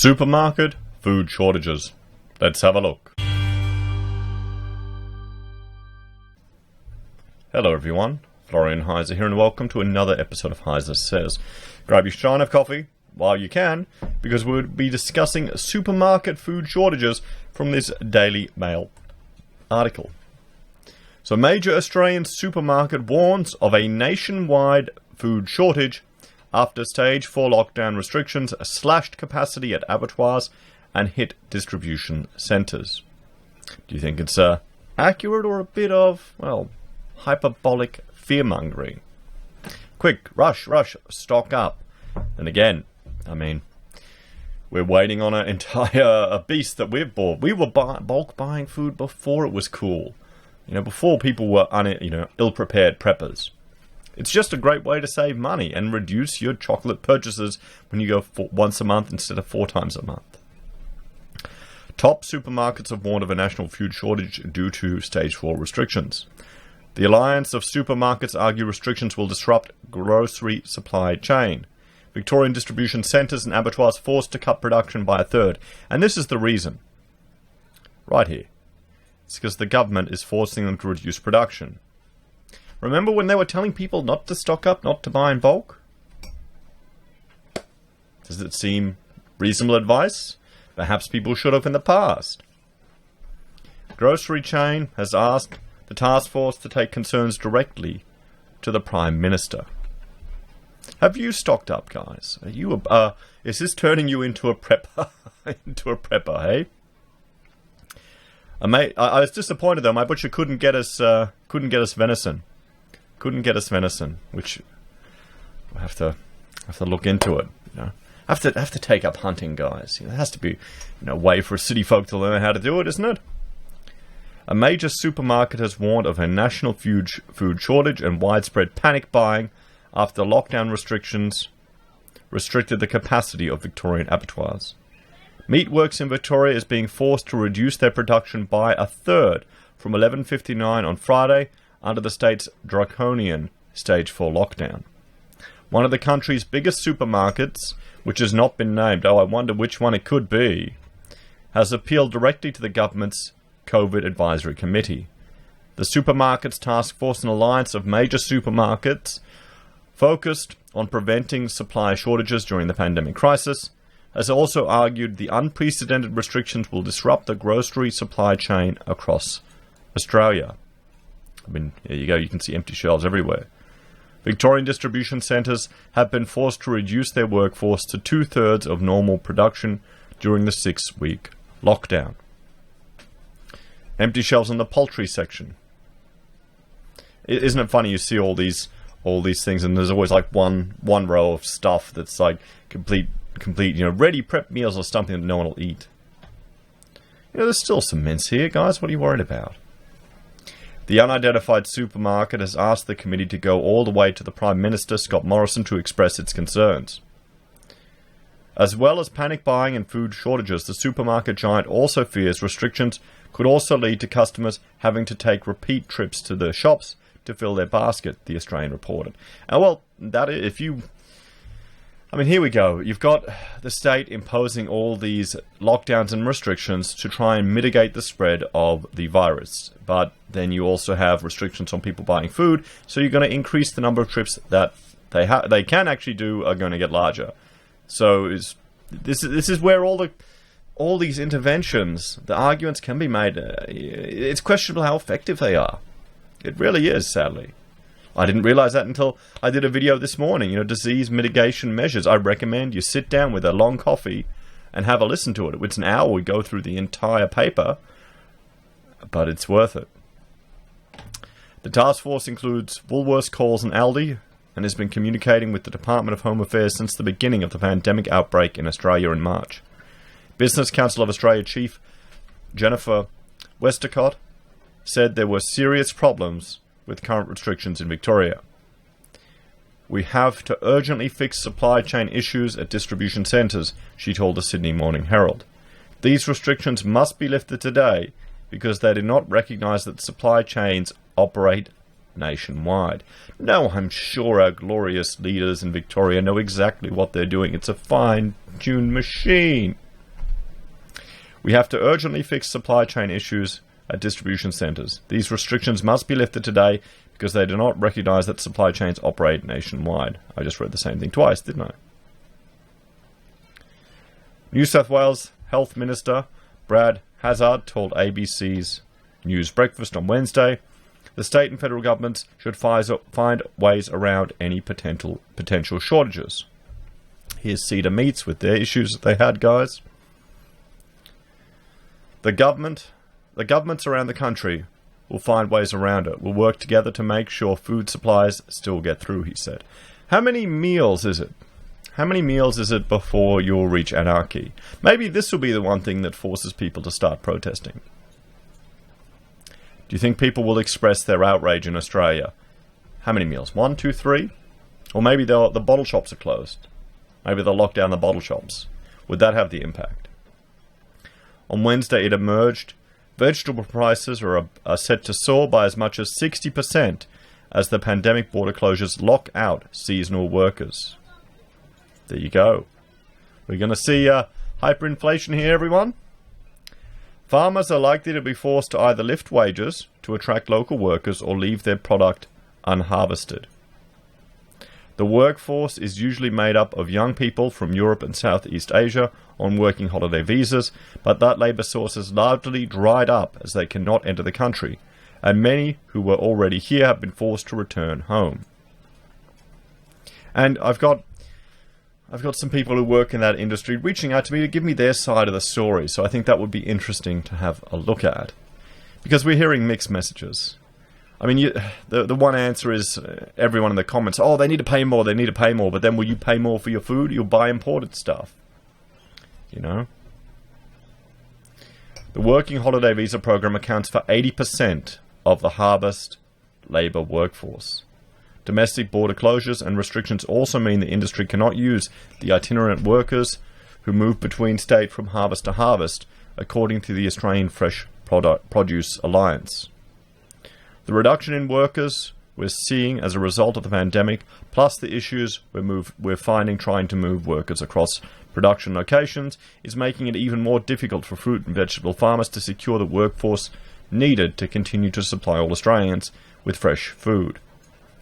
Supermarket food shortages. Let's have a look. Hello everyone, Florian.heise here and welcome to another episode of HeiseSays. Grab your shine of coffee while you can, because we'll be discussing supermarket food shortages from this Daily Mail article. So, major Australian supermarket warns of a nationwide food shortage after stage 4 lockdown restrictions slashed capacity at abattoirs and hit distribution centres. Do you think it's accurate or a bit of, well, hyperbolic fear-mongering? Quick, rush, stock up. And again, I mean, we're waiting on an entire beast that we've bought. We were bulk buying food before it was cool. You know, before people were ill-prepared preppers. It's just a great way to save money and reduce your chocolate purchases when you go once a month instead of 4 times a month. Top supermarkets have warned of a national food shortage due to stage 4 restrictions. The Alliance of Supermarkets argue restrictions will disrupt grocery supply chain. Victorian distribution centres and abattoirs forced to cut production by a third. And this is the reason. Right here. It's because the government is forcing them to reduce production. Remember when they were telling people not to stock up, not to buy in bulk? Does it seem reasonable advice? Perhaps people should have in the past. Grocery chain has asked the task force to take concerns directly to the Prime Minister. Have you stocked up, guys? Are you is this turning you into a prepper? Into a prepper, hey? I was disappointed though. My butcher couldn't get us venison. Couldn't get us venison, which I have to look into it. You know, I have to take up hunting, guys. There has to be a way for city folk to learn how to do it, isn't it? A major supermarket has warned of a national food shortage and widespread panic buying after lockdown restrictions restricted the capacity of Victorian abattoirs. Meatworks in Victoria is being forced to reduce their production by a third from 11:59 on Friday under the state's draconian stage 4 lockdown. One of the country's biggest supermarkets, which has not been named, I wonder which one it could be, has appealed directly to the government's COVID Advisory Committee. The Supermarkets Task Force, an alliance of major supermarkets focused on preventing supply shortages during the pandemic crisis, has also argued the unprecedented restrictions will disrupt the grocery supply chain across Australia. I mean, there you go, you can see empty shelves everywhere. Victorian distribution centres have been forced to reduce their workforce to 2/3 of normal production during the 6-week lockdown. Empty shelves in the poultry section. Isn't it funny, you see all these things and there's always like one row of stuff that's like complete, ready prep meals or something that no one will eat. There's still some mince here, guys. What are you worried about? The unidentified supermarket has asked the committee to go all the way to the Prime Minister, Scott Morrison, to express its concerns. As well as panic buying and food shortages, the supermarket giant also fears restrictions could also lead to customers having to take repeat trips to the shops to fill their basket, the Australian reported. And well, here we go. You've got the state imposing all these lockdowns and restrictions to try and mitigate the spread of the virus. But then you also have restrictions on people buying food, so you're going to increase the number of trips that they can actually do are going to get larger. So this is where all these interventions, the arguments can be made. It's questionable how effective they are. It really is, sadly. I didn't realize that until I did a video this morning, disease mitigation measures. I recommend you sit down with a long coffee and have a listen to it. It's an hour, we go through the entire paper, but it's worth it. The task force includes Woolworths, Coles and Aldi, and has been communicating with the Department of Home Affairs since the beginning of the pandemic outbreak in Australia in March. Business Council of Australia Chief Jennifer Westacott said there were serious problems with current restrictions in Victoria. We have to urgently fix supply chain issues at distribution centres, she told the Sydney Morning Herald. These restrictions must be lifted today because they do not recognise that supply chains operate nationwide. No, I'm sure our glorious leaders in Victoria know exactly what they're doing. It's a fine-tuned machine. We have to urgently fix supply chain issues at distribution centres. These restrictions must be lifted today because they do not recognise that supply chains operate nationwide. I just read the same thing twice, didn't I? New South Wales Health Minister Brad Hazzard told ABC's News Breakfast on Wednesday the state and federal governments should find ways around any potential shortages. Here's Cedar Meats with their issues that they had, guys. The governments around the country will find ways around it. We'll work together to make sure food supplies still get through, he said. How many meals is it? How many meals is it before you'll reach anarchy? Maybe this will be the one thing that forces people to start protesting. Do you think people will express their outrage in Australia? How many meals? 1, 2, 3? Or maybe the bottle shops are closed. Maybe they'll lock down the bottle shops. Would that have the impact? On Wednesday it emerged vegetable prices are set to soar by as much as 60% as the pandemic border closures lock out seasonal workers. There you go. We're going to see hyperinflation here, everyone. Farmers are likely to be forced to either lift wages to attract local workers or leave their product unharvested. The workforce is usually made up of young people from Europe and Southeast Asia on working holiday visas, but that labour source has largely dried up as they cannot enter the country, and many who were already here have been forced to return home. And I've got some people who work in that industry reaching out to me to give me their side of the story, so I think that would be interesting to have a look at. Because we're hearing mixed messages. I mean, the one answer is everyone in the comments, oh, they need to pay more, but then will you pay more for your food? You'll buy imported stuff. You know? The Working Holiday Visa program accounts for 80% of the harvest labour workforce. Domestic border closures and restrictions also mean the industry cannot use the itinerant workers who move between state from harvest to harvest, according to the Australian Fresh Produce Alliance. The reduction in workers we're seeing as a result of the pandemic, plus the issues we're finding trying to move workers across production locations, is making it even more difficult for fruit and vegetable farmers to secure the workforce needed to continue to supply all Australians with fresh food,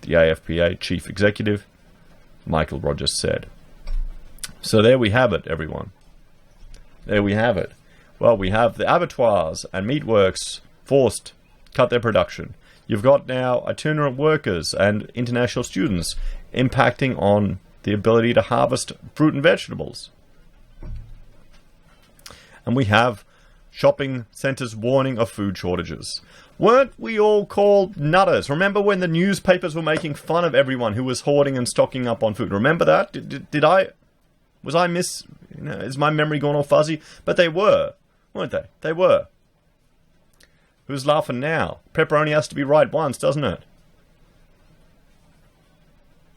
the AFPA Chief Executive, Michael Rogers, said. So there we have it, everyone. There we have it. Well, we have the abattoirs and meatworks forced cut their production. You've got now itinerant workers and international students impacting on the ability to harvest fruit and vegetables. And we have shopping centres warning of food shortages. Weren't we all called nutters? Remember when the newspapers were making fun of everyone who was hoarding and stocking up on food? Remember that? Is my memory gone all fuzzy? But they were, weren't they? They were. Who's laughing now? Pepperoni has to be right once, doesn't it?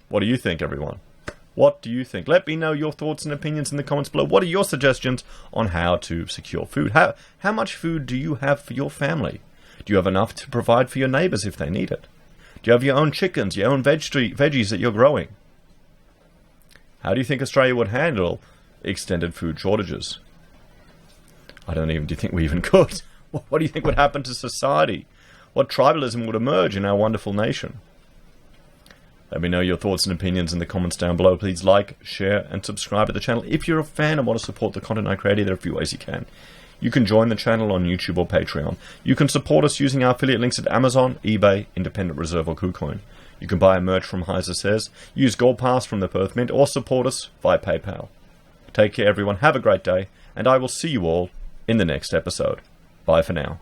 What do you think, everyone? What do you think? Let me know your thoughts and opinions in the comments below. What are your suggestions on how to secure food? How much food do you have for your family? Do you have enough to provide for your neighbours if they need it? Do you have your own chickens, your own veggies that you're growing? How do you think Australia would handle extended food shortages? Do you think we even could? What do you think would happen to society? What tribalism would emerge in our wonderful nation? Let me know your thoughts and opinions in the comments down below. Please like, share, and subscribe to the channel. If you're a fan and want to support the content I create, there are a few ways you can. You can join the channel on YouTube or Patreon. You can support us using our affiliate links at Amazon, eBay, Independent Reserve, or Kucoin. You can buy merch from HeiseSays, use Gold Pass from the Perth Mint, or support us via PayPal. Take care, everyone. Have a great day, and I will see you all in the next episode. Bye for now.